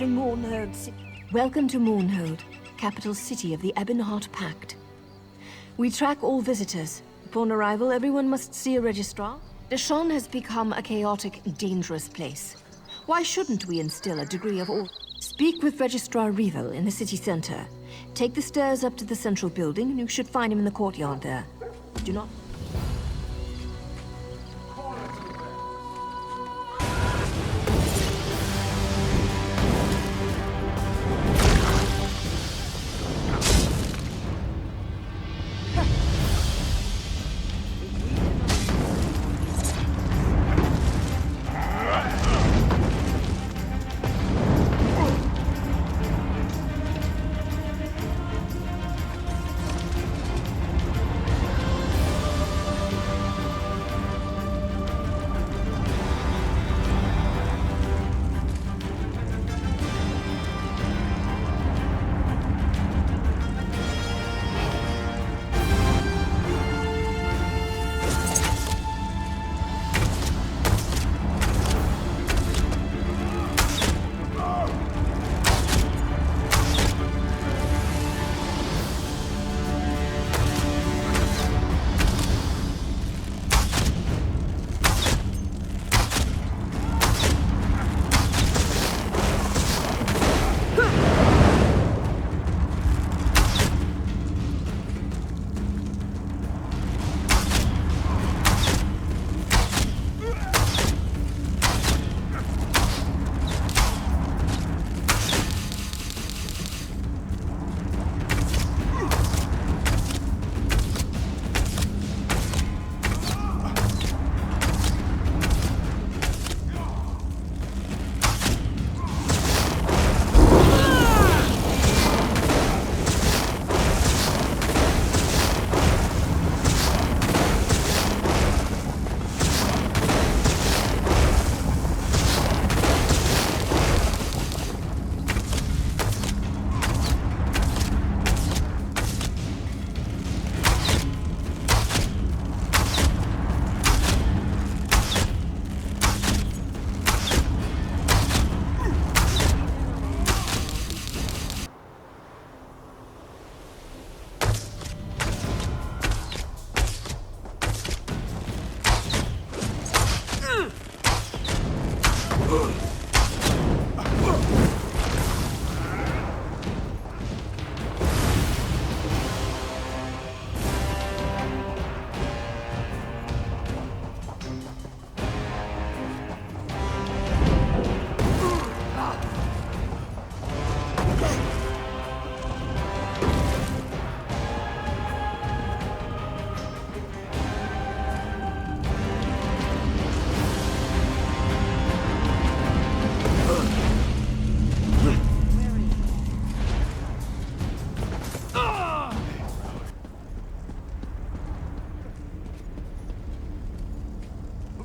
Mournhold. Welcome to Mournhold, capital city of the Ebonheart Pact. We track all visitors. Upon arrival, everyone must see a registrar. Deshawn has become a chaotic, dangerous place. Why shouldn't we instill a degree of order? Speak with Registrar Revel in the city center. Take the stairs up to the central building, and you should find him in the courtyard there. Do not...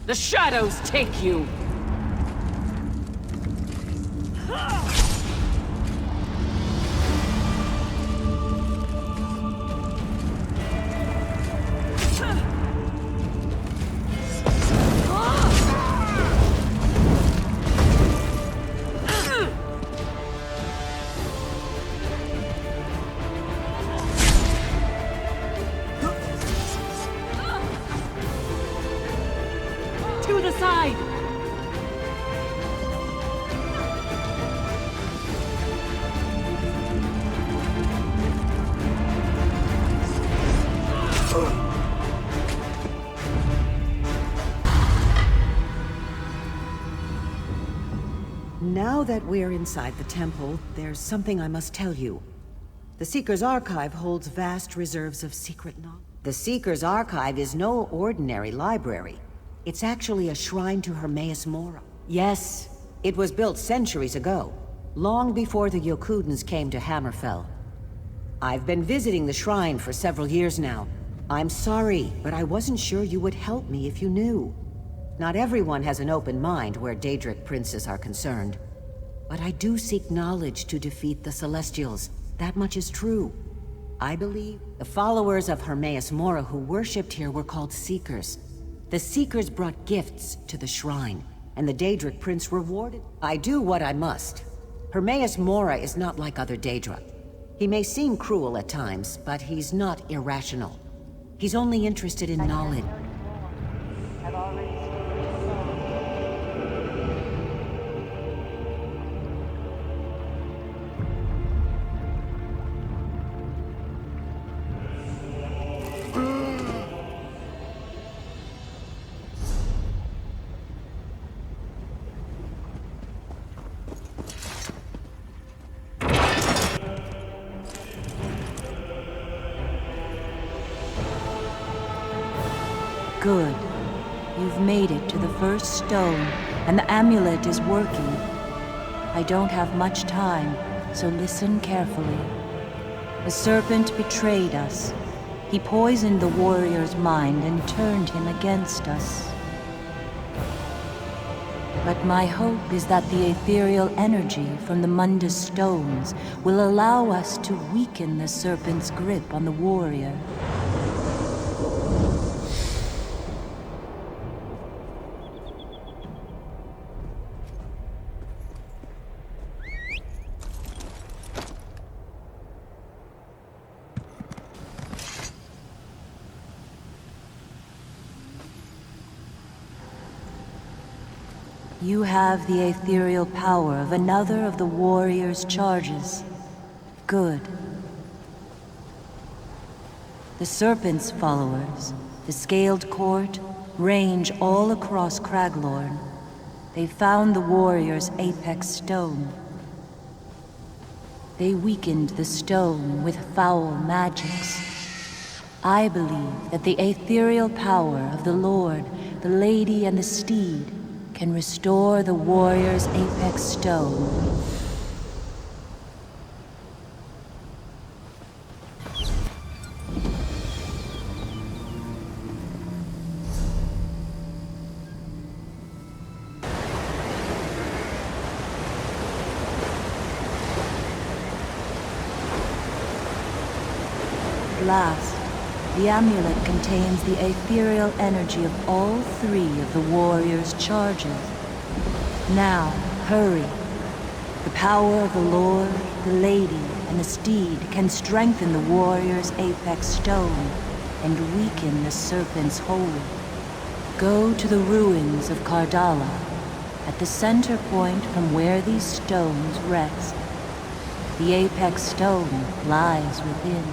The shadows take you! To the side! Now that we're inside the temple, there's something I must tell you. The Seeker's Archive holds vast reserves of secret knowledge. The Seeker's Archive is no ordinary library. It's actually a shrine to Hermaeus Mora. Yes, it was built centuries ago, long before the Yokudans came to Hammerfell. I've been visiting the shrine for several years now. I'm sorry, but I wasn't sure you would help me if you knew. Not everyone has an open mind where Daedric princes are concerned. But I do seek knowledge to defeat the Celestials. That much is true. I believe the followers of Hermaeus Mora who worshipped here were called Seekers. The Seekers brought gifts to the shrine, and the Daedric prince rewarded. I do what I must. Hermaeus Mora is not like other Daedra. He may seem cruel at times, but he's not irrational. He's only interested in knowledge. Good. You've made it to the first stone, and the amulet is working. I don't have much time, so listen carefully. The serpent betrayed us. He poisoned the warrior's mind and turned him against us. But my hope is that the ethereal energy from the Mundus stones will allow us to weaken the serpent's grip on the warrior. You have the ethereal power of another of the warrior's charges. Good. The Serpent's followers, the Scaled Court, range all across Craglorn. They found the warrior's apex stone. They weakened the stone with foul magics. I believe that the ethereal power of the Lord, the Lady, and the Steed can restore the warrior's apex stone. Last, the amulet contains the ethereal energy of all three of the warrior's charges. Now, hurry. The power of the Lord, the Lady, and the Steed can strengthen the warrior's apex stone and weaken the serpent's hold. Go to the ruins of Kardala, at the center point from where these stones rest. The apex stone lies within.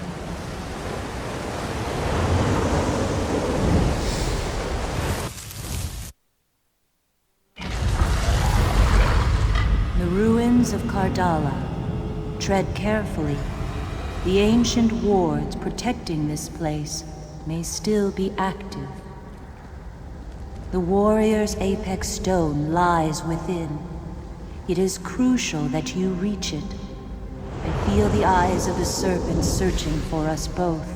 Of Kardala. Tread carefully. The ancient wards protecting this place may still be active. The warrior's apex stone lies within. It is crucial that you reach it. I feel the eyes of the serpent searching for us both.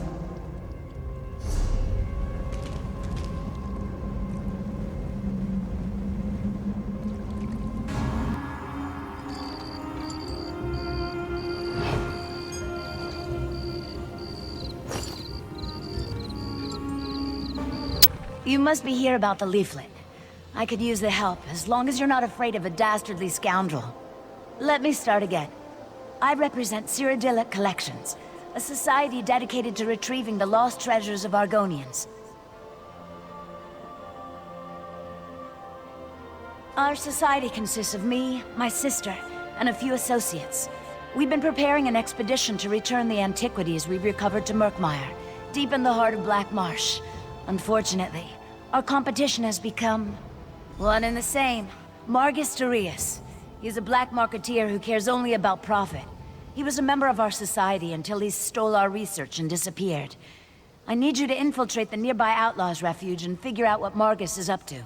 You must be here about the leaflet. I could use the help, as long as you're not afraid of a dastardly scoundrel. Let me start again. I represent Cyrodiilic Collections, a society dedicated to retrieving the lost treasures of Argonians. Our society consists of me, my sister, and a few associates. We've been preparing an expedition to return the antiquities we've recovered to Murkmire, deep in the heart of Black Marsh. Unfortunately, our competition has become one and the same. Margus Darius. He's a black marketeer who cares only about profit. He was a member of our society until he stole our research and disappeared. I need you to infiltrate the nearby Outlaws' refuge and figure out what Margus is up to.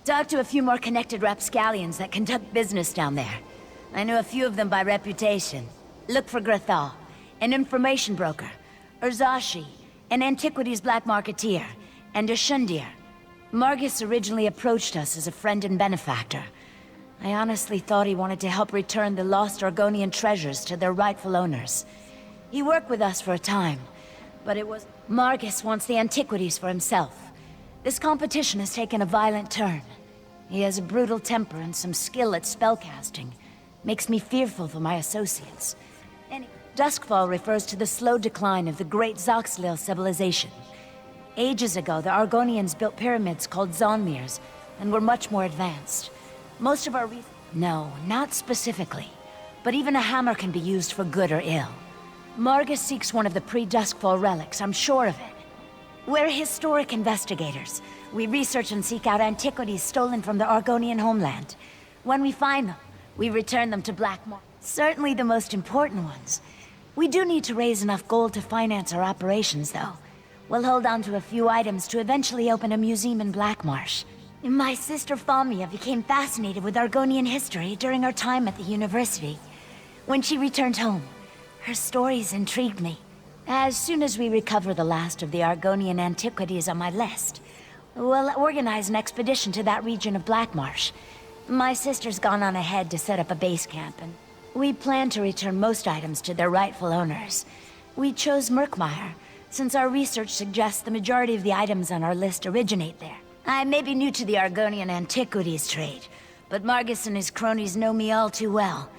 Talk to a few more connected rapscallions that conduct business down there. I know a few of them by reputation. Look for Grathal, an information broker, Urzashi, an antiquities black marketeer, and Ashundir. Margus originally approached us as a friend and benefactor. I honestly thought he wanted to help return the lost Argonian treasures to their rightful owners. He worked with us for a time, but it was... Margus wants the antiquities for himself. This competition has taken a violent turn. He has a brutal temper and some skill at spellcasting. Makes me fearful for my associates. Duskfall refers to the slow decline of the great Zoxlil civilization. Ages ago, the Argonians built pyramids called Zonmirs, and were much more advanced. Most of our No, not specifically. But even a hammer can be used for good or ill. Margus seeks one of the pre-Duskfall relics, I'm sure of it. We're historic investigators. We research and seek out antiquities stolen from the Argonian homeland. When we find them, we return them to Blackmoor. Certainly the most important ones. We do need to raise enough gold to finance our operations, though. We'll hold on to a few items to eventually open a museum in Blackmarsh. My sister Famia became fascinated with Argonian history during our time at the university. When she returned home, her stories intrigued me. As soon as we recover the last of the Argonian antiquities on my list, we'll organize an expedition to that region of Blackmarsh. My sister's gone on ahead to set up a base camp, and we plan to return most items to their rightful owners. We chose Murkmire, since our research suggests the majority of the items on our list originate there. I may be new to the Argonian antiquities trade, but Margus and his cronies know me all too well.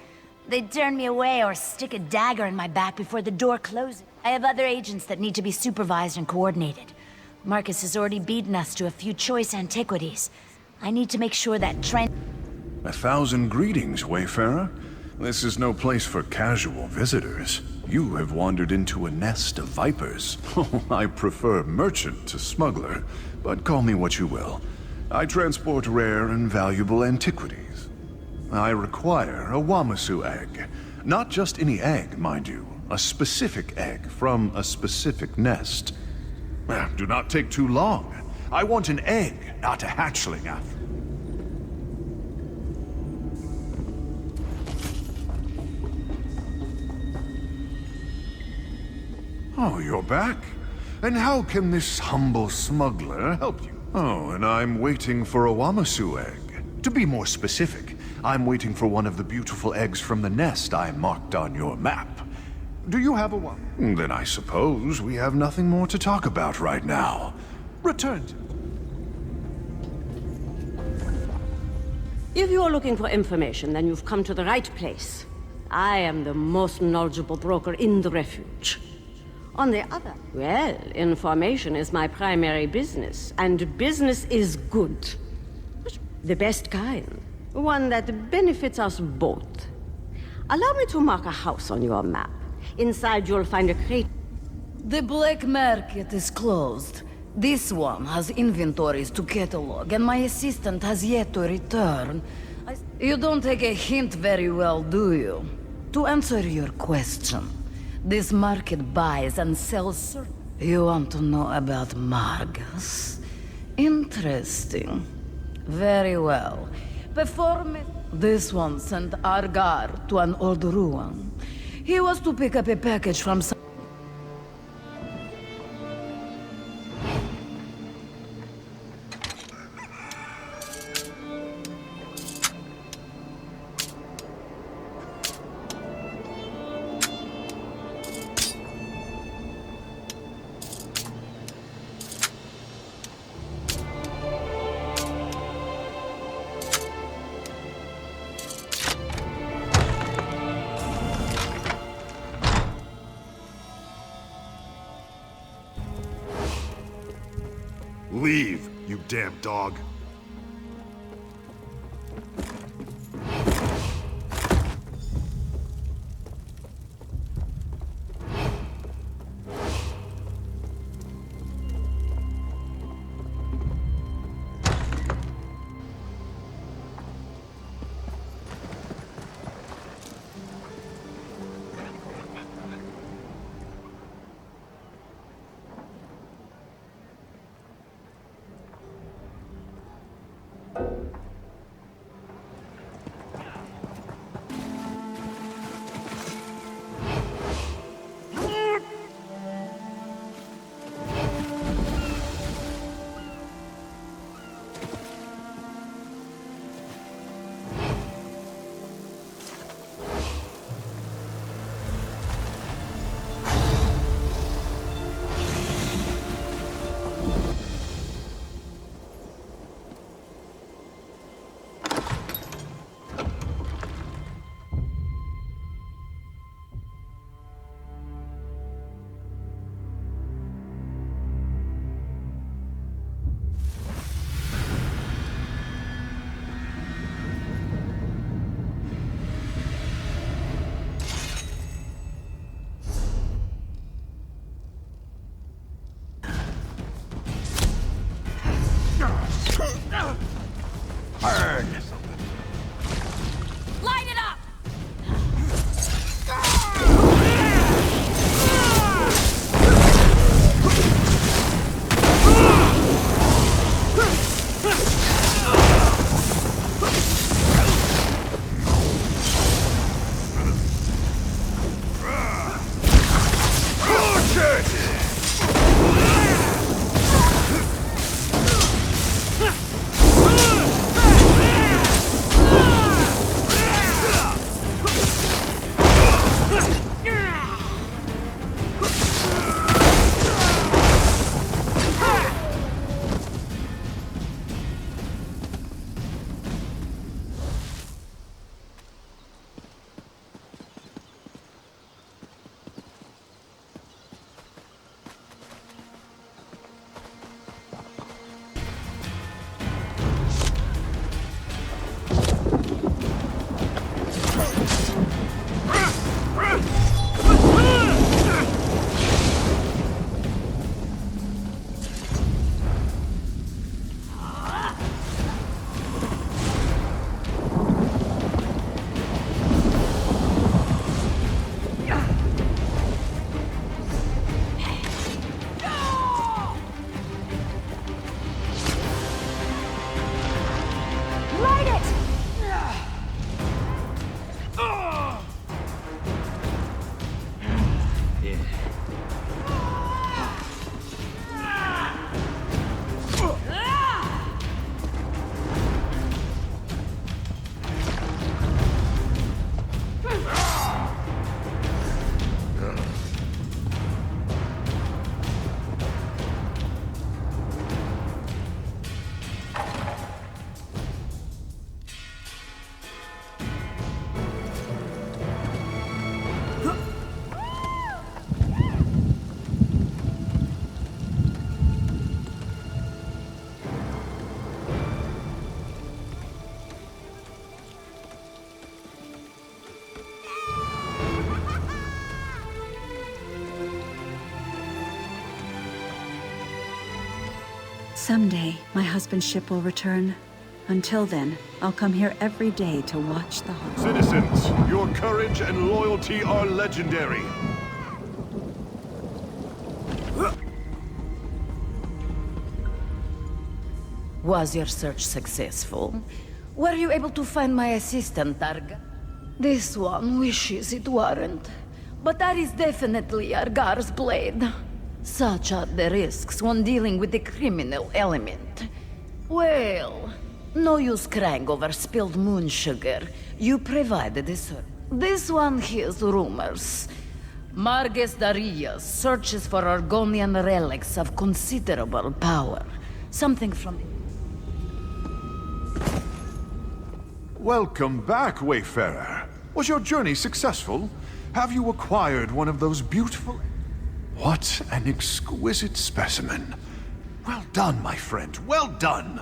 They'd turn me away or stick a dagger in my back before the door closes. I have other agents that need to be supervised and coordinated. Marcus has already beaten us to a few choice antiquities. I need to make sure that Trent... 1,000 greetings, Wayfarer. This is no place for casual visitors. You have wandered into a nest of vipers. I prefer merchant to smuggler, but call me what you will. I transport rare and valuable antiquities. I require a Wamasu egg. Not just any egg, mind you. A specific egg from a specific nest. Do not take too long. I want an egg, not a hatchling after. Oh, you're back? And how can this humble smuggler help you? Oh, and I'm waiting for a Wamasu egg. To be more specific, I'm waiting for one of the beautiful eggs from the nest I marked on your map. Do you have a one? Then I suppose we have nothing more to talk about right now. Return to... If you're looking for information, then you've come to the right place. I am the most knowledgeable broker in the refuge. On the other, well, information is my primary business, and business is good. The best kind. One that benefits us both. Allow me to mark a house on your map. Inside you'll find a crate. The black market is closed. This one has inventories to catalog, and my assistant has yet to return. You don't take a hint very well, do you? To answer your question, this market buys and sells... You want to know about Margus? Interesting. Very well. Perform it. This one sent Argar to an old ruin. He was to pick up a package from some... Leave, you damn dog. Someday, my husband's ship will return. Until then, I'll come here every day to watch the harbor. Citizens, your courage and loyalty are legendary. Was your search successful? Were you able to find my assistant, Targa? This one wishes it weren't. But that is definitely Argar's blade. Such are the risks when dealing with the criminal element. Well, no use crying over spilled moon sugar. You provided the service. This one hears rumors. Marges Darius searches for Argonian relics of considerable power. Something from... Welcome back, Wayfarer. Was your journey successful? Have you acquired one of those beautiful... What an exquisite specimen. Well done, my friend, well done.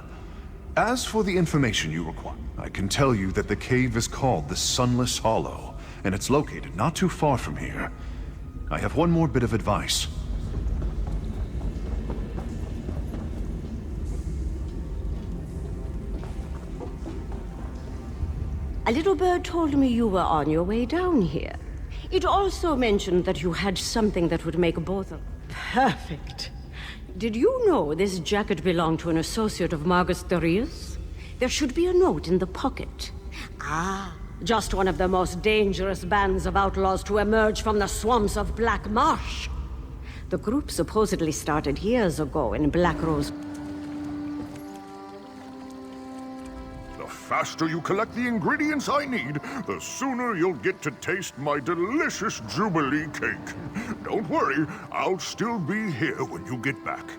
As for the information you require, I can tell you that the cave is called the Sunless Hollow, and it's located not too far from here. I have one more bit of advice. A little bird told me you were on your way down here. It also mentioned that you had something that would make both of... Perfect. Did you know this jacket belonged to an associate of Margus Darius? There should be a note in the pocket. Ah, just one of the most dangerous bands of outlaws to emerge from the swamps of Black Marsh. The group supposedly started years ago in Black Rose. The faster you collect the ingredients I need, the sooner you'll get to taste my delicious Jubilee cake. Don't worry, I'll still be here when you get back.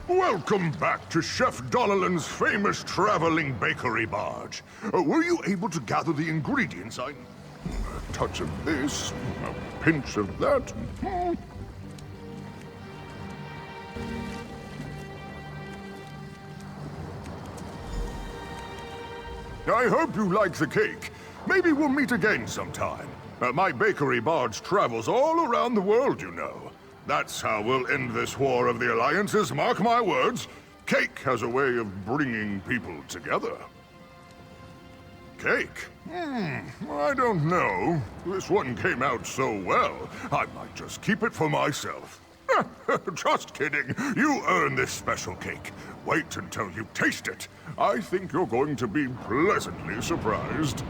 Welcome back to Chef Donnellan's famous traveling bakery barge. Were you able to gather the ingredients I... A touch of this, a pinch of that. I hope you like the cake. Maybe we'll meet again sometime. My bakery barge travels all around the world, you know. That's how we'll end this war of the alliances, mark my words. Cake has a way of bringing people together. Cake? I don't know. This one came out so well, I might just keep it for myself. Just kidding. You earn this special cake. Wait until you taste it. I think you're going to be pleasantly surprised.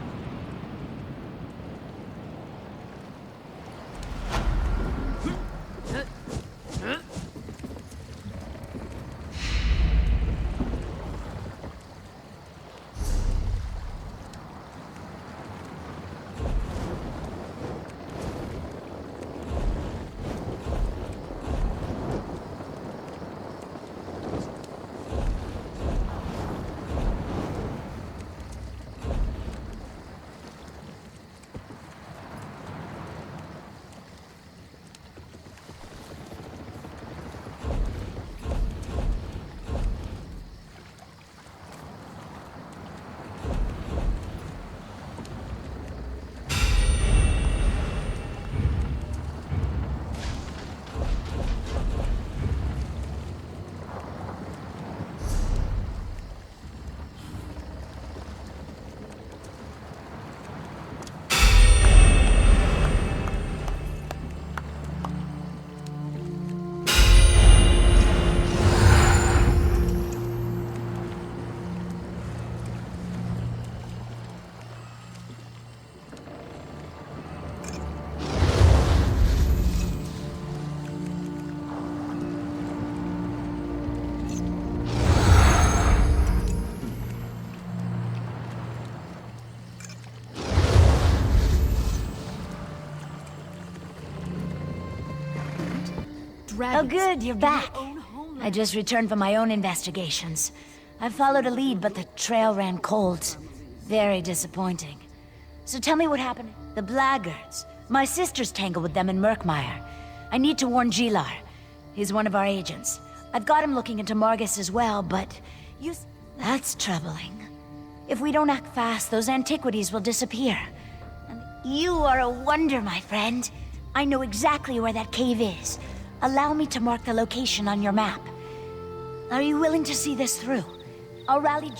Oh good, you're back. I just returned from my own investigations. I followed a lead, but the trail ran cold. Very disappointing. So tell me what happened. The Blackguards. My sister's tangled with them in Murkmire. I need to warn Gilar. He's one of our agents. I've got him looking into Margus as well, but that's troubling. If we don't act fast, those antiquities will disappear. And you are a wonder, my friend. I know exactly where that cave is. Allow me to mark the location on your map. Are you willing to see this through? I'll rally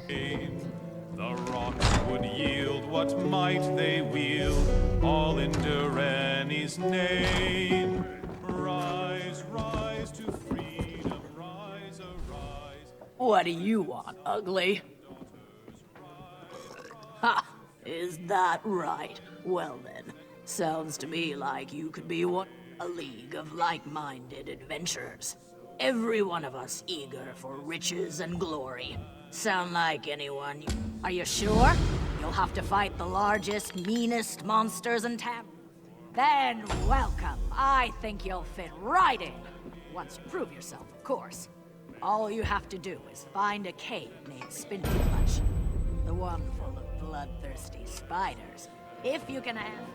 The rocks would yield what might they wield, all in Durrani's name. Rise, rise to freedom, rise, arise. What do you want, ugly? Ha! Is that right? Well then, sounds to me like you could be one. A league of like-minded adventurers. Every one of us eager for riches and glory. Sound like anyone? Are you sure? You'll have to fight the largest, meanest monsters in town. Then welcome. I think you'll fit right in. Once you prove yourself, of course. All you have to do is find a cave named Spinty Clutch. The one full of bloodthirsty spiders. If you can handle...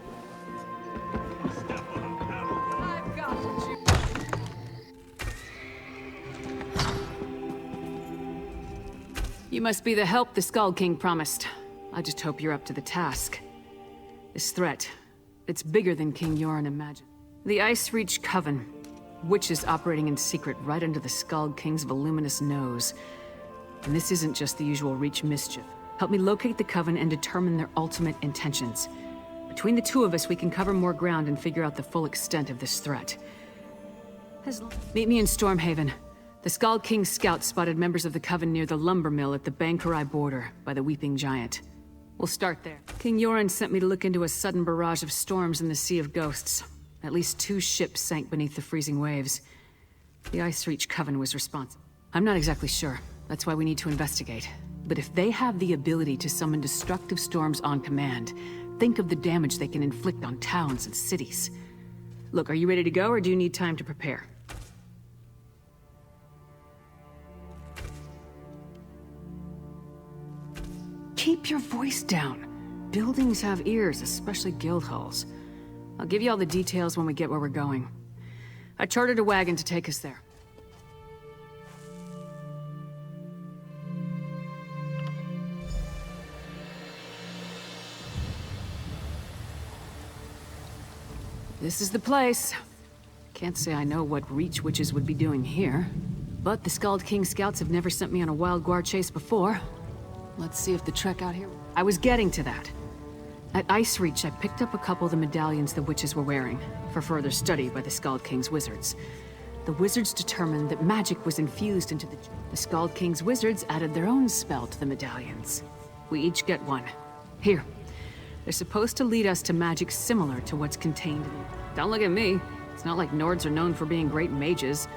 I've got you. You must be the help the Skull King promised. I just hope you're up to the task. This threat, it's bigger than King Yoren imagined. The Ice Reach Coven. Witches operating in secret right under the Skull King's voluminous nose. And this isn't just the usual Reach mischief. Help me locate the Coven and determine their ultimate intentions. Between the two of us, we can cover more ground and figure out the full extent of this threat. Meet me in Stormhaven. The Skull King's scouts spotted members of the Coven near the lumber mill at the Bankarai border, by the Weeping Giant. We'll start there. King Yoren sent me to look into a sudden barrage of storms in the Sea of Ghosts. At least 2 ships sank beneath the freezing waves. The Ice Reach Coven was responsible. I'm not exactly sure. That's why we need to investigate. But if they have the ability to summon destructive storms on command, think of the damage they can inflict on towns and cities. Look, are you ready to go, or do you need time to prepare? Keep your voice down. Buildings have ears, especially guild halls. I'll give you all the details when we get where we're going. I chartered a wagon to take us there. This is the place. Can't say I know what Reach witches would be doing here. But the Skald King scouts have never sent me on a wild guar chase before. Let's see if the trek out here... I was getting to that. At Ice Reach, I picked up a couple of the medallions the witches were wearing, for further study by the Skald King's wizards. The wizards determined that magic was infused into the... The Skald King's wizards added their own spell to the medallions. We each get one. Here. They're supposed to lead us to magic similar to what's contained in them. Don't look at me. It's not like Nords are known for being great mages.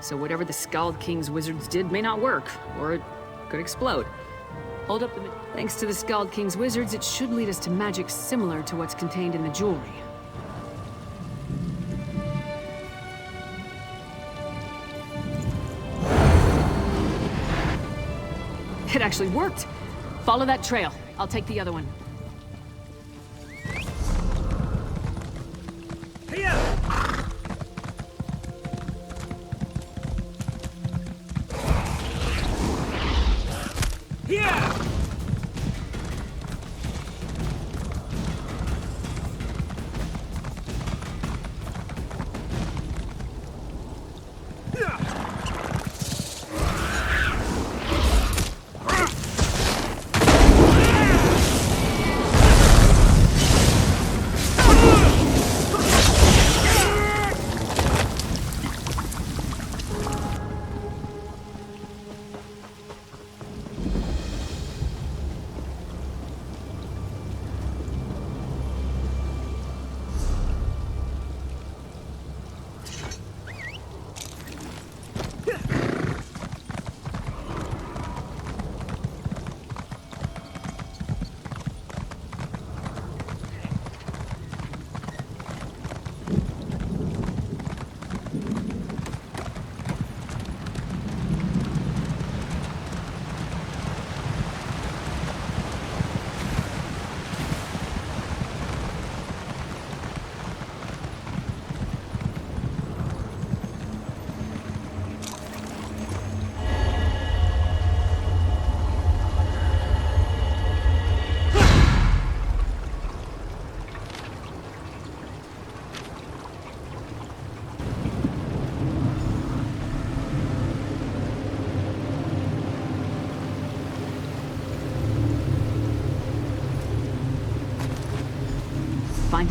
So whatever the Skald King's wizards did may not work, or it could explode. Hold up the... Thanks to the Skald King's wizards, it should lead us to magic similar to what's contained in the jewelry. It actually worked! Follow that trail. I'll take the other one.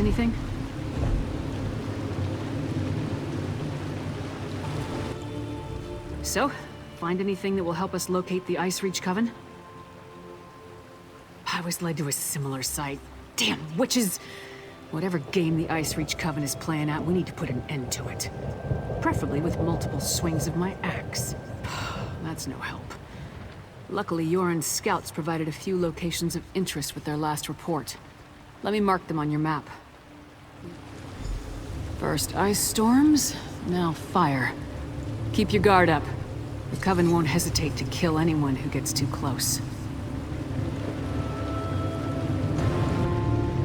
anything? So, find anything that will help us locate the Ice Reach Coven? I was led to a similar site. Damn witches! Whatever game the Ice Reach Coven is playing at, we need to put an end to it. Preferably with multiple swings of my axe. That's no help. Luckily, Yoren's scouts provided a few locations of interest with their last report. Let me mark them on your map. First ice storms, now fire. Keep your guard up. The Coven won't hesitate to kill anyone who gets too close.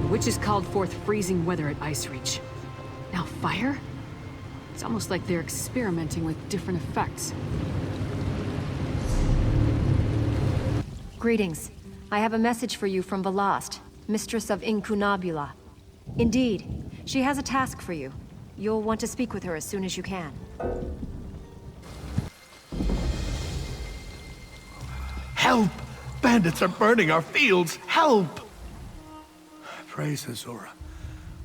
Witches called forth freezing weather at Ice Reach. Now fire? It's almost like they're experimenting with different effects. Greetings. I have a message for you from Velast, Mistress of Incunabula. Indeed, she has a task for you. You'll want to speak with her as soon as you can. Help! Bandits are burning our fields! Help! Praise Azura.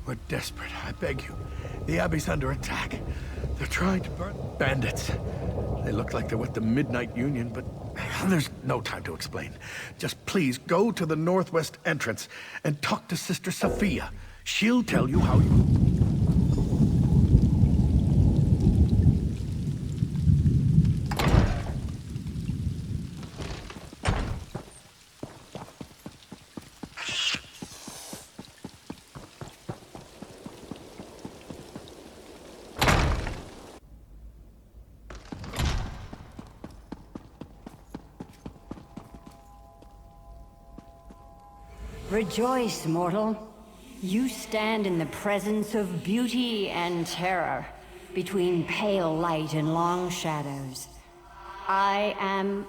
We're desperate, I beg you. The Abbey's under attack. They're trying to burn bandits. They look like they're with the Midnight Union, but there's no time to explain. Just please go to the northwest entrance and talk to Sister Sophia. She'll tell you how you... Rejoice, mortal. You stand in the presence of beauty and terror, between pale light and long shadows. I am...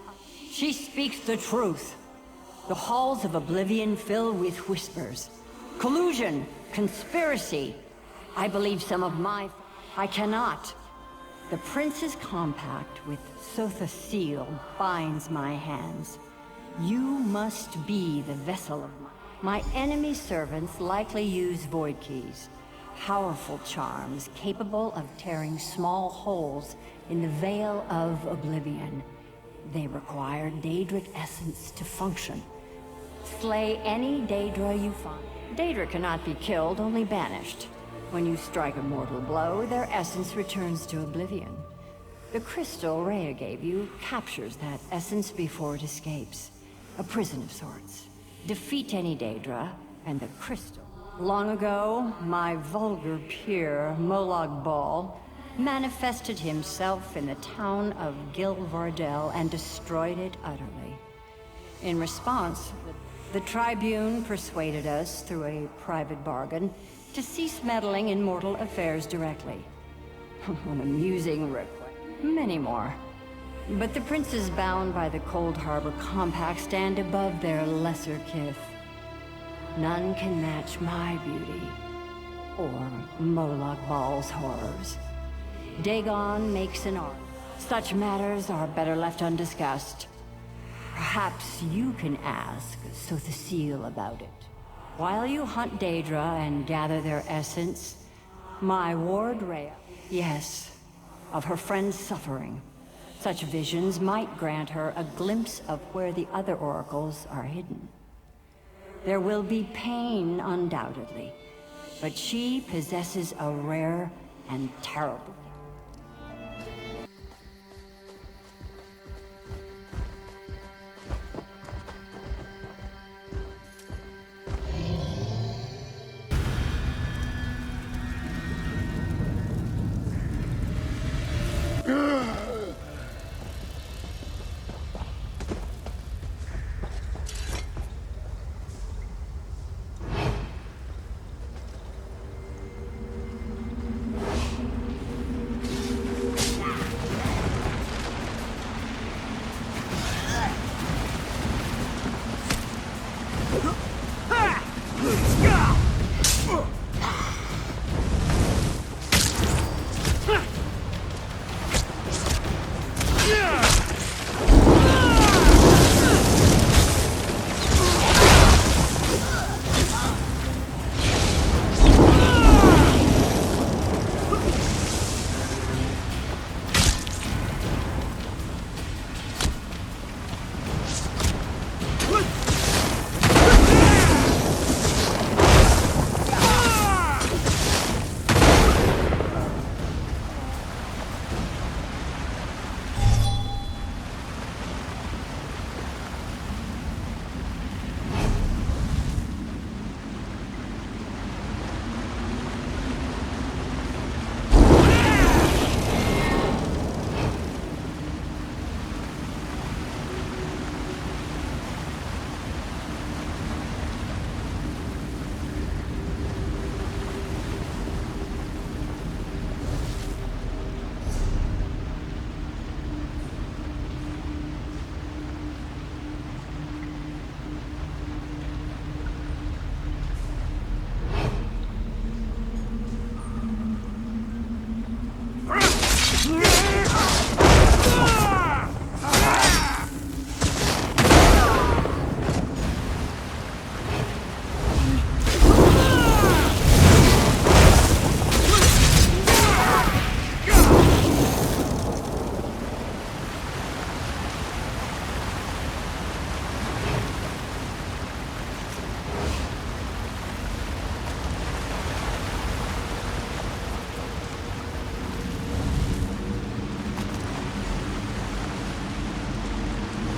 She speaks the truth. The halls of Oblivion fill with whispers. Collusion, conspiracy. I believe some of my... I cannot. The Prince's compact with Sotha seal binds my hands. You must be the vessel of my enemy servants likely use void keys, powerful charms capable of tearing small holes in the veil of Oblivion. They require Daedric essence to function. Slay any Daedra you find. Daedra cannot be killed, only banished. When you strike a mortal blow, their essence returns to Oblivion. The crystal Rhea gave you captures that essence before it escapes. A prison of sorts. Defeat any Daedra, and the crystal. Long ago, my vulgar peer, Molag Bal, manifested himself in the town of Gilvardel and destroyed it utterly. In response, the Tribune persuaded us, through a private bargain, to cease meddling in mortal affairs directly. An amusing request. Many more. But the princes bound by the Cold Harbor Compact stand above their lesser kith. None can match my beauty, or Molag Bal's horrors. Dagon makes an art. Such matters are better left undiscussed. Perhaps you can ask Sotha seal about it. While you hunt Daedra and gather their essence, my ward Rhea, yes, of her friend's suffering. Such visions might grant her a glimpse of where the other oracles are hidden. There will be pain, undoubtedly, but she possesses a rare and terrible.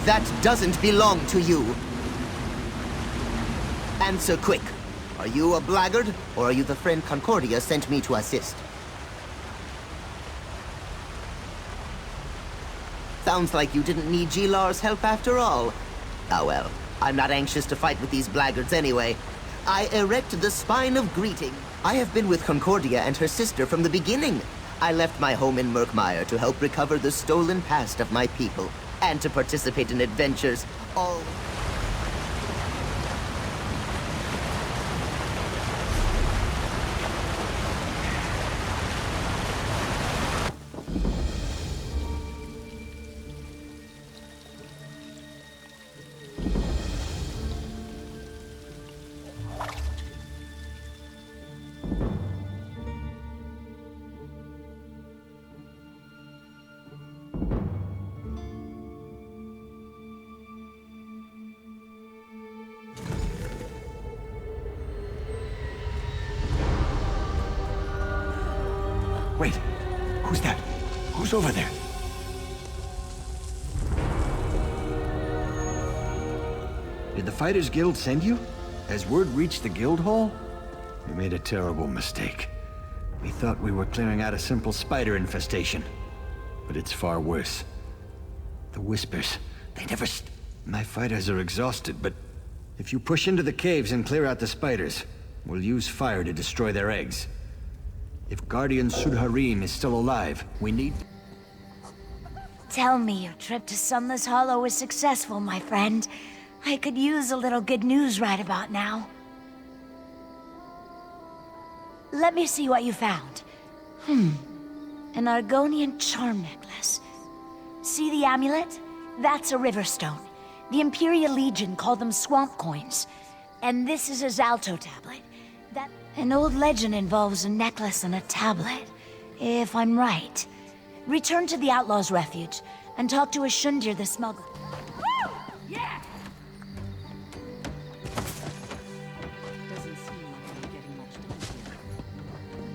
That doesn't belong to you. Answer quick. Are you a blackguard, or are you the friend Concordia sent me to assist? Sounds like you didn't need Gilar's help after all. Ah well, I'm not anxious to fight with these blackguards anyway. I erect the spine of greeting. I have been with Concordia and her sister from the beginning. I left my home in Murkmire to help recover the stolen past of my people, and to participate in adventures, all... Wait, who's that? Who's over there? Did the Fighters Guild send you? Has word reached the guild hall? We made a terrible mistake. We thought we were clearing out a simple spider infestation. But it's far worse. The Whispers, they never My fighters are exhausted, but if you push into the caves and clear out the spiders, we'll use fire to destroy their eggs. If Guardian Sudharim is still alive, we need... Tell me your trip to Sunless Hollow was successful, my friend. I could use a little good news right about now. Let me see what you found. An Argonian charm necklace. See the amulet? That's a Riverstone. The Imperial Legion call them swamp coins. And this is a Zalto tablet. An old legend involves a necklace and a tablet, if I'm right. Return to the Outlaw's Refuge, and talk to Ashundir the smuggler. Woo! Yeah! Doesn't seem like I'm getting much done here.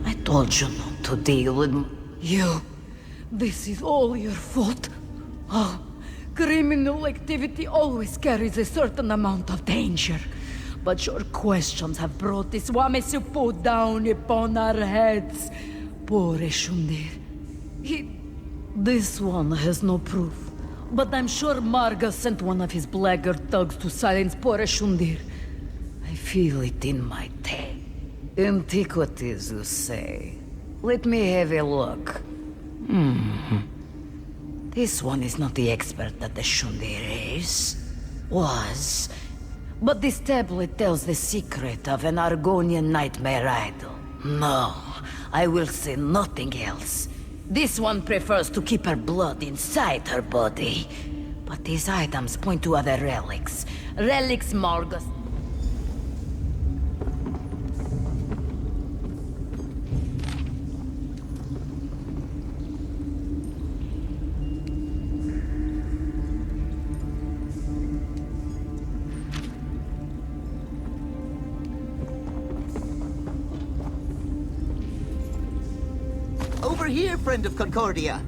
I told you not to deal with you. This is all your fault. Oh, criminal activity always carries a certain amount of danger. But your questions have brought this Wamesuppo down upon our heads. Poor Ashundir. This one has no proof. But I'm sure Marga sent one of his blackguard thugs to silence poor Ashundir. I feel it in my tail. Antiquities, you say? Let me have a look. This one is not the expert that the Ashundir is. Was. But this tablet tells the secret of an Argonian nightmare idol. No, I will say nothing else. This one prefers to keep her blood inside her body. But these items point to other relics. Relics Margus... Over here, friend of Concordia.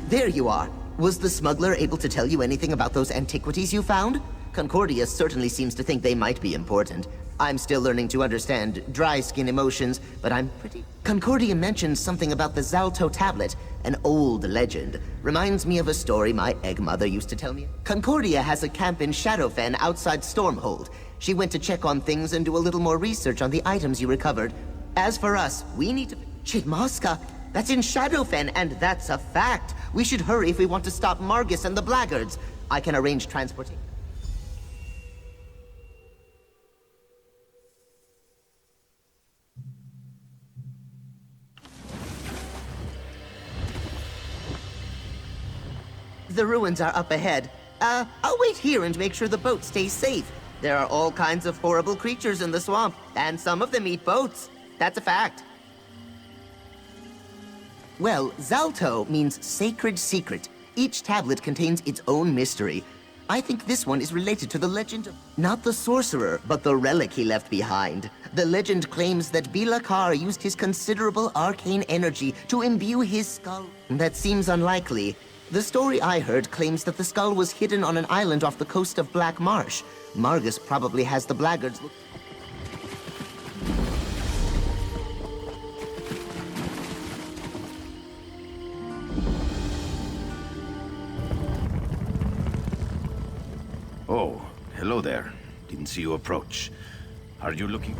There you are. Was the smuggler able to tell you anything about those antiquities you found? Concordia certainly seems to think they might be important. I'm still learning to understand dry skin emotions, but I'm pretty... Concordia mentioned something about the Zalto tablet, an old legend. Reminds me of a story my egg mother used to tell me. Concordia has a camp in Shadowfen outside Stormhold. She went to check on things and do a little more research on the items you recovered. As for us, we need to... Chitmaska? That's in Shadowfen, and that's a fact. We should hurry if we want to stop Margus and the blackguards. I can arrange transportation. The ruins are up ahead. I'll wait here and make sure the boat stays safe. There are all kinds of horrible creatures in the swamp, and some of them eat boats. That's a fact. Well, Zalto means sacred secret. Each tablet contains its own mystery. I think this one is related to the legend of... not the sorcerer, but the relic he left behind. The legend claims that Bilakar used his considerable arcane energy to imbue his skull. That seems unlikely. The story I heard claims that the skull was hidden on an island off the coast of Black Marsh. Margus probably has the blackguards... Oh, hello there. Didn't see you approach. Are you looking...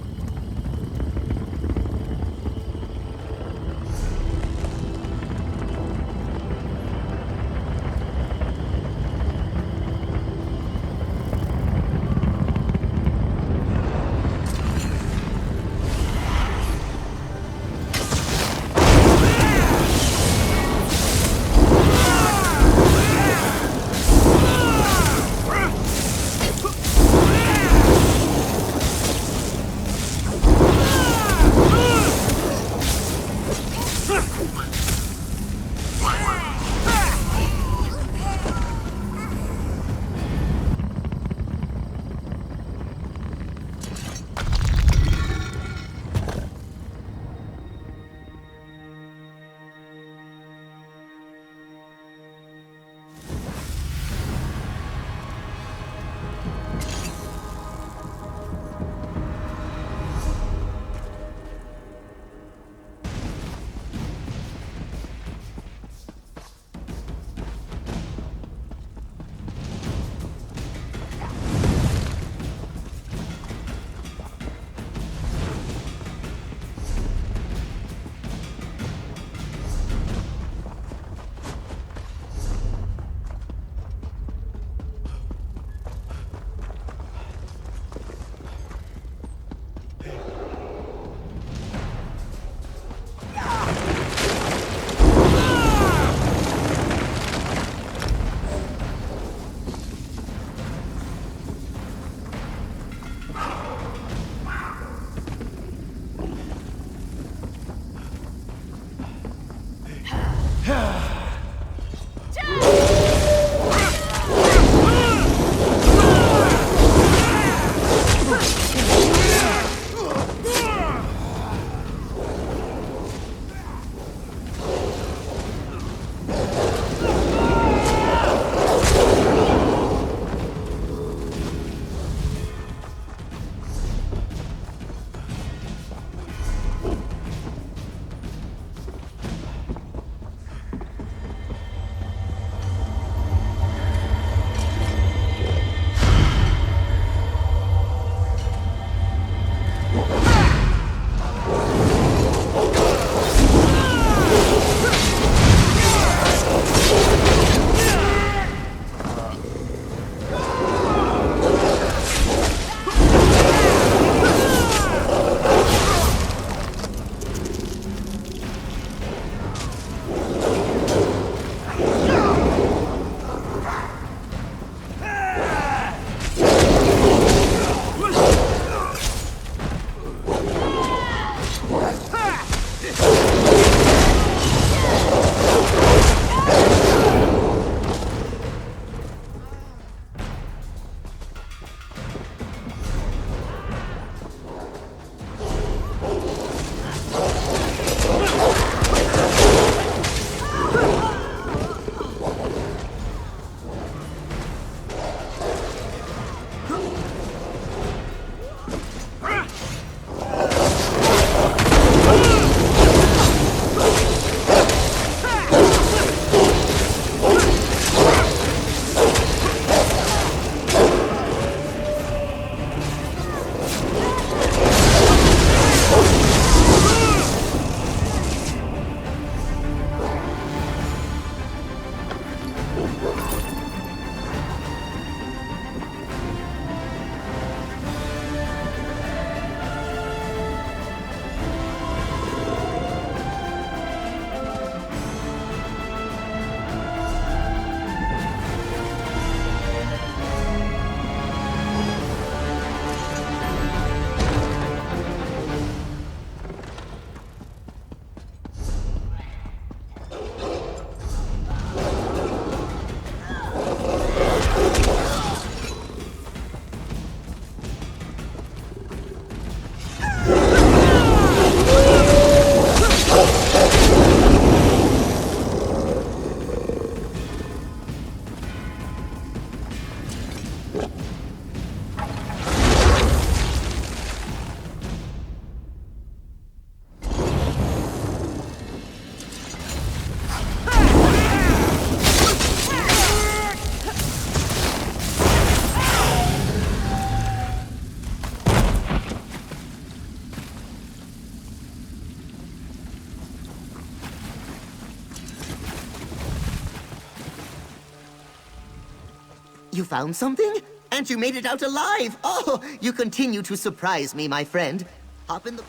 You found something? And you made it out alive! Oh, you continue to surprise me, my friend. Hop in the...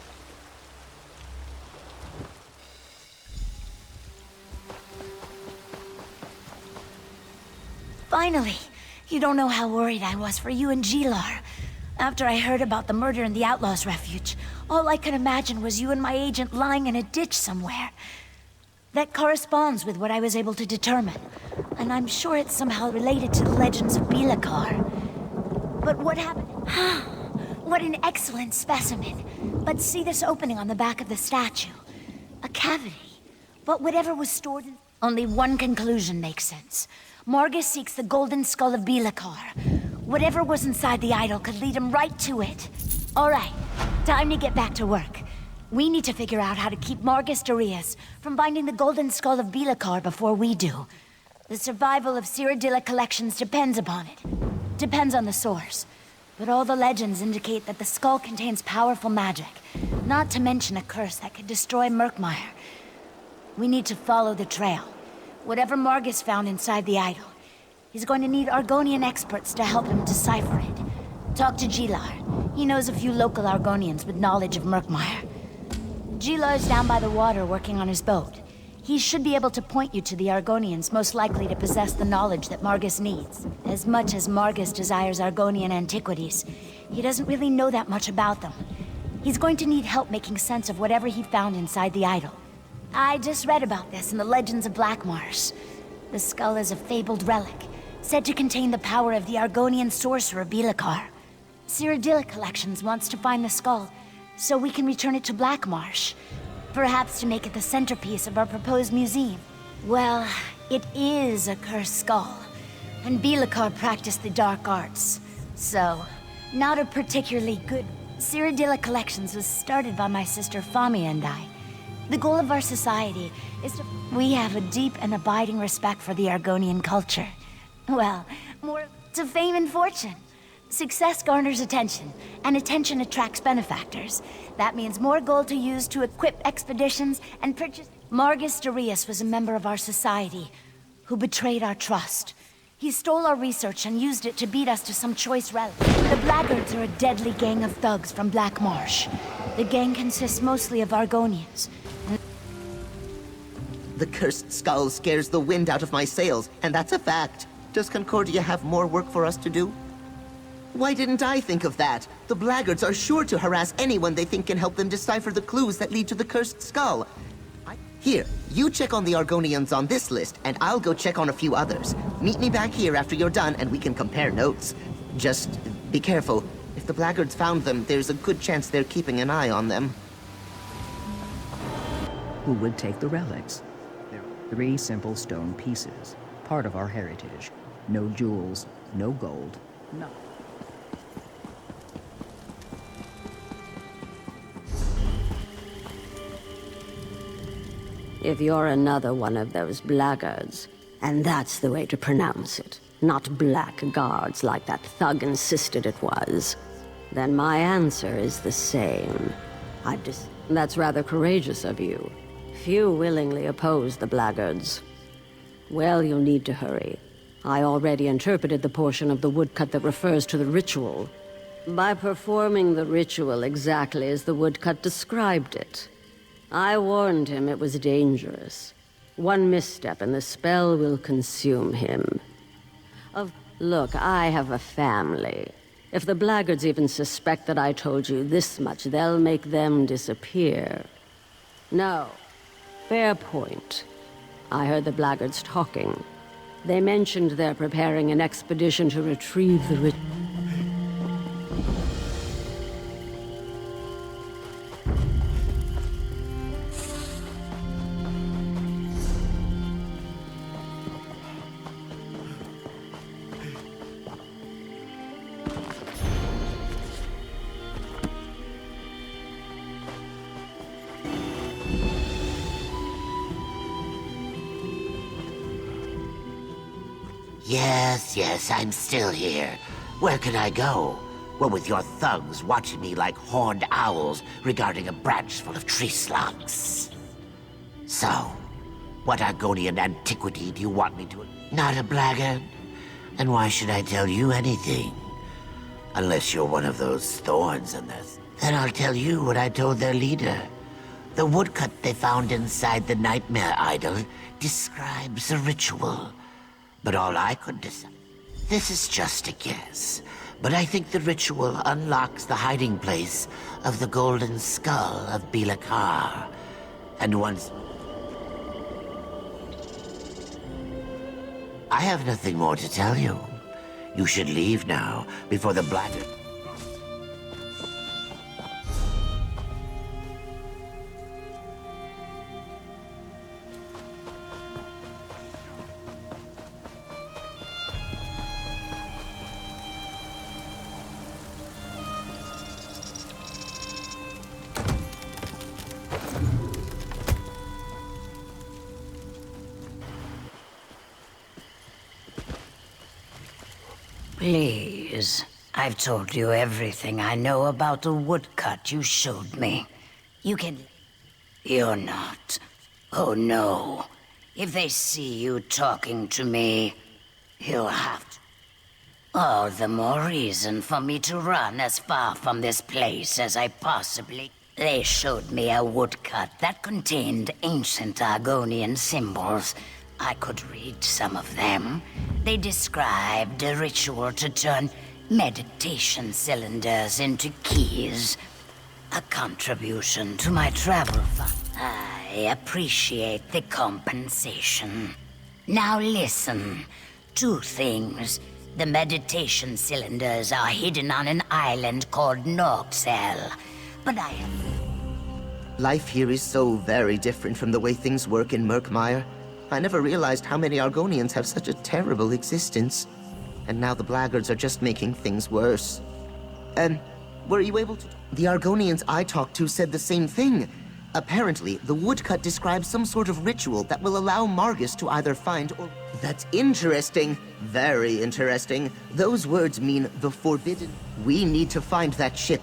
Finally! You don't know how worried I was for you and Gilar. After I heard about the murder in the Outlaws' Refuge, all I could imagine was you and my agent lying in a ditch somewhere. That corresponds with what I was able to determine, and I'm sure it's somehow related to the legends of Bilakar. But what happened? What an excellent specimen. But see this opening on the back of the statue? A cavity. But whatever was stored in... Only one conclusion makes sense. Margus seeks the golden skull of Bilakar. Whatever was inside the idol could lead him right to it. All right, time to get back to work. We need to figure out how to keep Margus Darius from finding the golden skull of Bilakar before we do. The survival of Cyrodiila collections depends upon it. Depends on the source. But all the legends indicate that the skull contains powerful magic, not to mention a curse that could destroy Murkmire. We need to follow the trail. Whatever Margus found inside the idol, he's going to need Argonian experts to help him decipher it. Talk to Gilar. He knows a few local Argonians with knowledge of Murkmire. Gilar's down by the water working on his boat. He should be able to point you to the Argonians most likely to possess the knowledge that Margus needs. As much as Margus desires Argonian antiquities, he doesn't really know that much about them. He's going to need help making sense of whatever he found inside the idol. I just read about this in the Legends of Blackmarsh. The skull is a fabled relic, said to contain the power of the Argonian sorcerer Bilakar. Cyrodiila Collections wants to find the skull, so we can return it to Blackmarsh. Perhaps to make it the centerpiece of our proposed museum. Well, it is a cursed skull, and Bilakar practiced the dark arts. So, not a particularly good... Cyrodiila Collections was started by my sister Famia and I. The goal of our society is to... We have a deep and abiding respect for the Argonian culture. Well, more to fame and fortune. Success garners attention, and attention attracts benefactors. That means more gold to use to equip expeditions and purchase... Margus Darius was a member of our society who betrayed our trust. He stole our research and used it to beat us to some choice relic. The Blackguards are a deadly gang of thugs from Black Marsh. The gang consists mostly of Argonians. The cursed skull scares the wind out of my sails, and that's a fact. Does Concordia have more work for us to do? Why didn't I think of that? The Blackguards are sure to harass anyone they think can help them decipher the clues that lead to the cursed skull. Here, you check on the Argonians on this list, and I'll go check on a few others. Meet me back here after you're done, and we can compare notes. Just be careful. If the Blackguards found them, there's a good chance they're keeping an eye on them. Who would take the relics? There are 3 simple stone pieces, part of our heritage. No jewels, no gold, nothing. If you're another one of those blackguards, and that's the way to pronounce it, not blackguards like that thug insisted it was, then my answer is the same. That's rather courageous of you. Few willingly oppose the blackguards. Well, you'll need to hurry. I already interpreted the portion of the woodcut that refers to the ritual. By performing the ritual exactly as the woodcut described it. I warned him it was dangerous. One misstep and the spell will consume him. Look, I have a family. If the blackguards even suspect that I told you this much, they'll make them disappear. No. Fair point. I heard the blackguards talking. They mentioned they're preparing an expedition to retrieve the ritual. Yes, I'm still here. Where can I go? Well, with your thugs watching me like horned owls regarding a branch full of tree slugs. So, what Argonian antiquity do you want me to... Not a blackguard? And why should I tell you anything? Unless you're one of those thorns in this. Then I'll tell you what I told their leader. The woodcut they found inside the Nightmare Idol describes a ritual. But all I could decide... This is just a guess. But I think the ritual unlocks the hiding place of the Golden Skull of Bilakar. And once... I have nothing more to tell you. You should leave now, before the blackguard... Please. I've told you everything I know about the woodcut you showed me. You can... You're not. Oh no. If they see you talking to me, you'll have to... All the more reason for me to run as far from this place as I possibly... They showed me a woodcut that contained ancient Argonian symbols. I could read some of them. They described a ritual to turn meditation cylinders into keys. A contribution to my travel fund. I appreciate the compensation. Now listen. 2 things. The meditation cylinders are hidden on an island called Norxel. But I have... Life here is so very different from the way things work in Murkmire. I never realized how many Argonians have such a terrible existence. And now the blackguards are just making things worse. Were you able to... The Argonians I talked to said the same thing. Apparently, the woodcut describes some sort of ritual that will allow Margus to either find or... That's interesting. Very interesting. Those words mean the forbidden... We need to find that ship.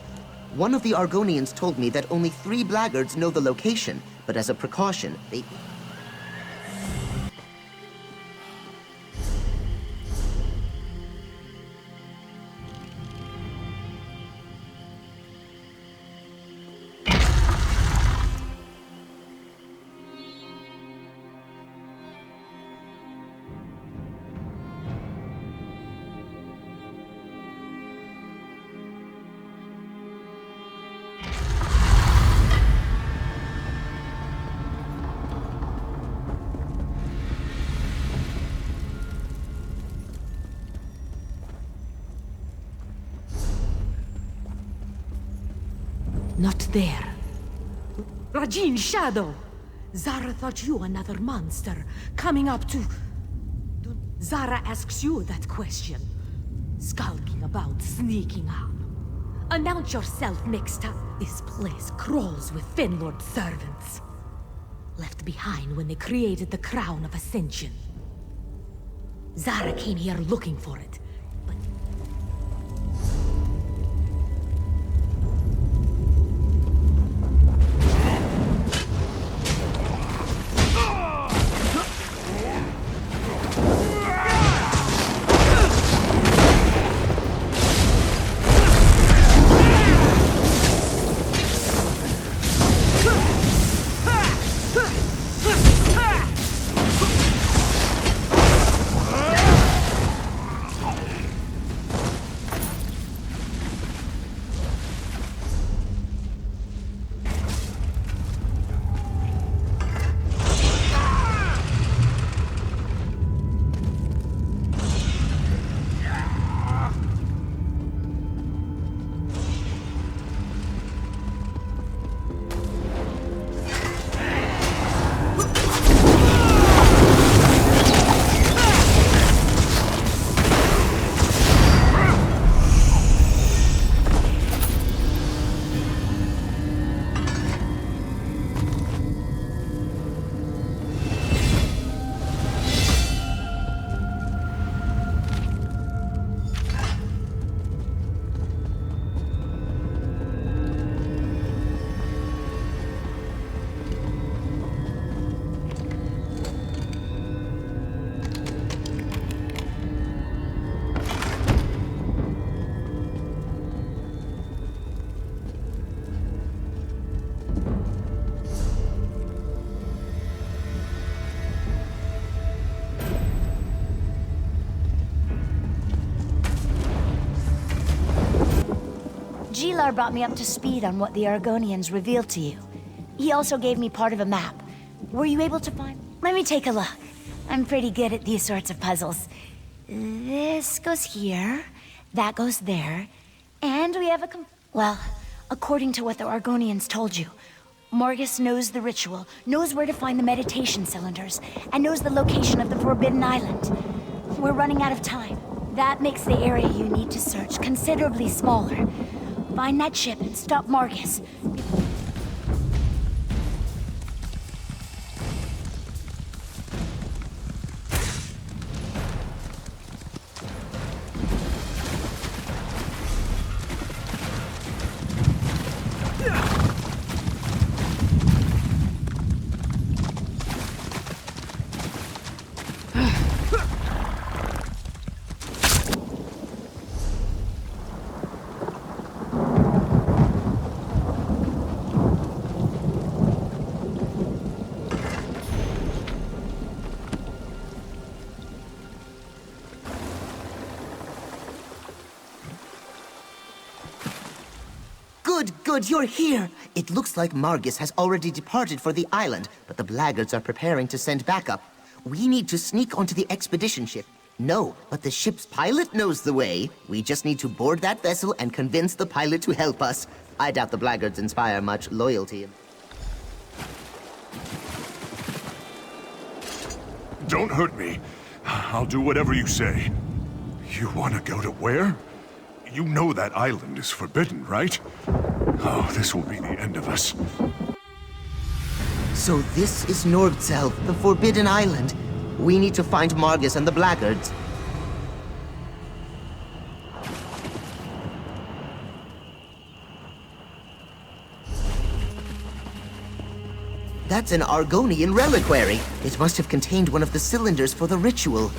One of the Argonians told me that only 3 blackguards know the location, but as a precaution, they... Not there. Rajin Shadow! Zara thought you another monster, coming up to... Zara asks you that question. Skulking about, sneaking up. Announce yourself next time. This place crawls with Finlord servants. Left behind when they created the Crown of Ascension. Zara came here looking for it. Murkmire brought me up to speed on what the Argonians revealed to you. He also gave me part of a map. Were you able to find... Let me take a look. I'm pretty good at these sorts of puzzles. This goes here, that goes there, and we have a well, according to what the Argonians told you, Margus knows the ritual, knows where to find the meditation cylinders, and knows the location of the Forbidden Island. We're running out of time. That makes the area you need to search considerably smaller. Find that ship and stop Margus. Good, you're here! It looks like Margus has already departed for the island, but the Blackguards are preparing to send backup. We need to sneak onto the expedition ship. No, but the ship's pilot knows the way. We just need to board that vessel and convince the pilot to help us. I doubt the Blackguards inspire much loyalty. Don't hurt me. I'll do whatever you say. You want to go to where? You know that island is forbidden, right? Oh, this will be the end of us. So this is Nordselv, the Forbidden Island. We need to find Margus and the Blackguards. That's an Argonian reliquary. It must have contained one of the cylinders for the ritual.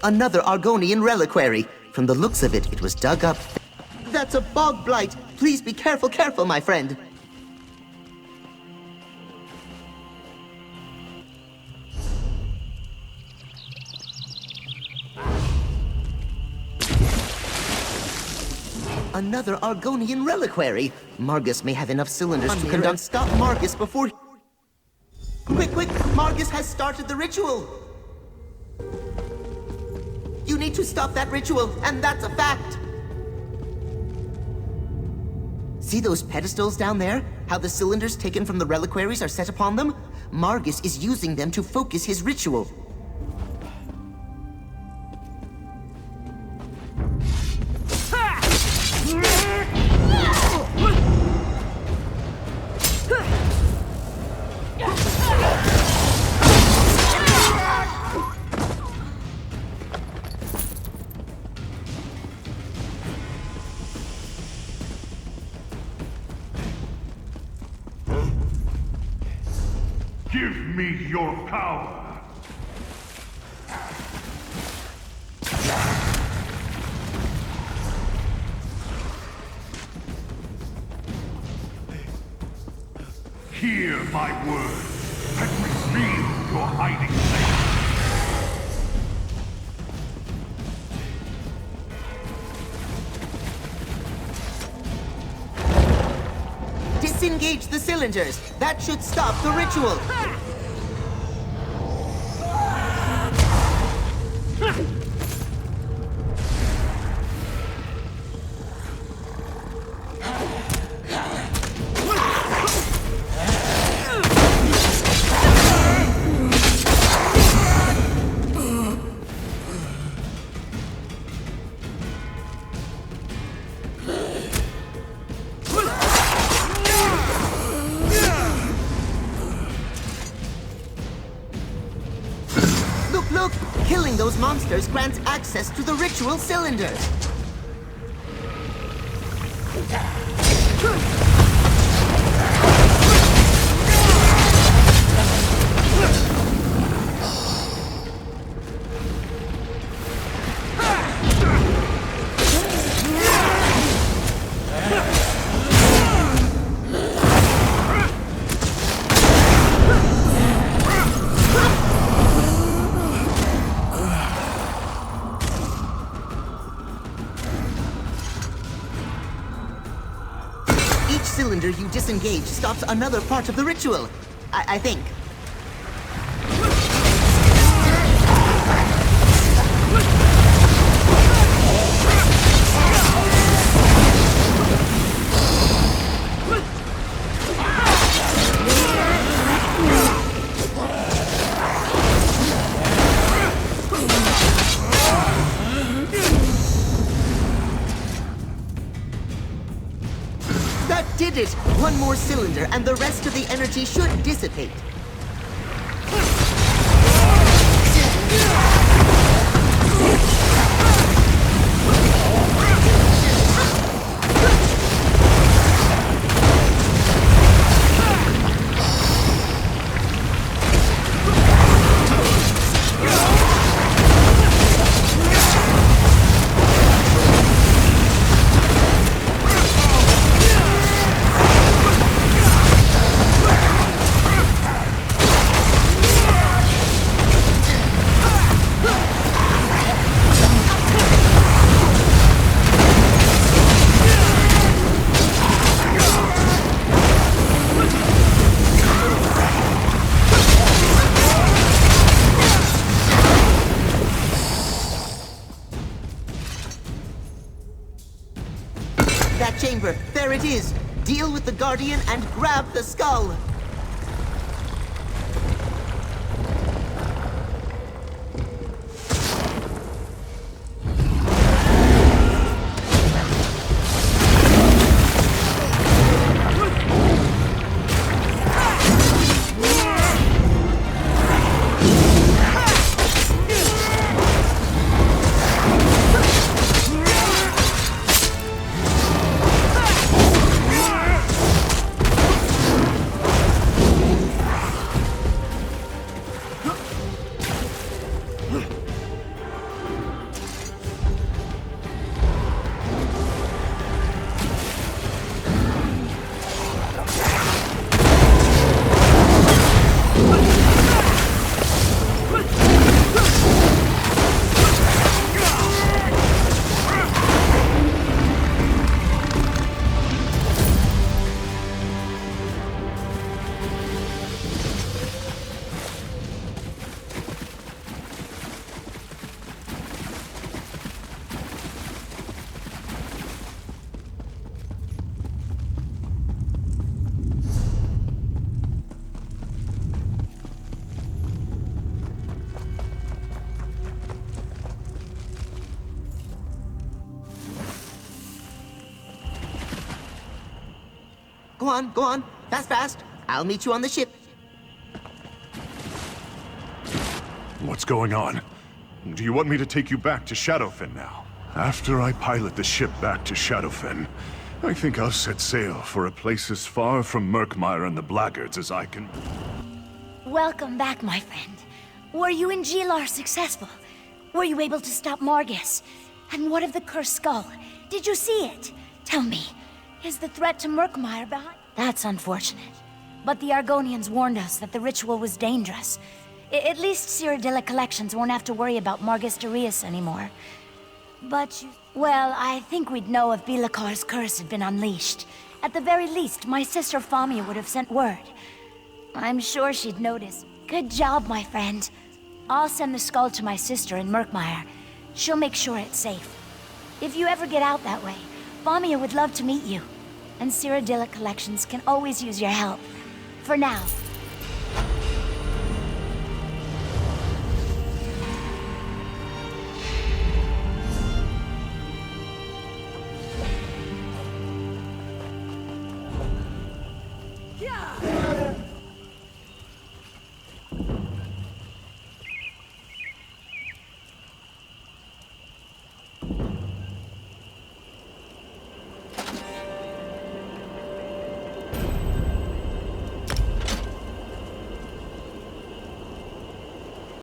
Another Argonian reliquary. From the looks of it, it was dug up. That's a bog blight. Please be careful, my friend. Another Argonian reliquary. Margus may have enough cylinders to conduct. Stop Margus before... Quick! Margus has started the ritual! You need to stop that ritual, and that's a fact! See those pedestals down there? How the cylinders taken from the reliquaries are set upon them? Margus is using them to focus his ritual. Give me your power! Hear my words and reveal your hiding place. Disengage the cylinders. That should stop the ritual. those monsters grants access to the ritual cylinder. Cylinder you disengage stops another part of the ritual. I think. Did it! One more cylinder, and the rest of the energy should dissipate. That chamber, there it is. Deal with the Guardian and grab the skull. Go on. Fast. I'll meet you on the ship. What's going on? Do you want me to take you back to Shadowfen now? After I pilot the ship back to Shadowfen, I think I'll set sail for a place as far from Murkmire and the Blackguards as I can. Welcome back, my friend. Were you in Gilar successful? Were you able to stop Margus? And what of the cursed skull? Did you see it? Tell me, is the threat to Murkmire behind? That's unfortunate. But the Argonians warned us that the ritual was dangerous. At least Cyrodiila Collections won't have to worry about Margus Darius anymore. But well, I think we'd know if Bilakar's curse had been unleashed. At the very least, my sister Famia would have sent word. I'm sure she'd notice. Good job, my friend. I'll send the skull to my sister in Murkmire. She'll make sure it's safe. If you ever get out that way, Famia would love to meet you. And Cyrodiila Collections can always use your help. For now,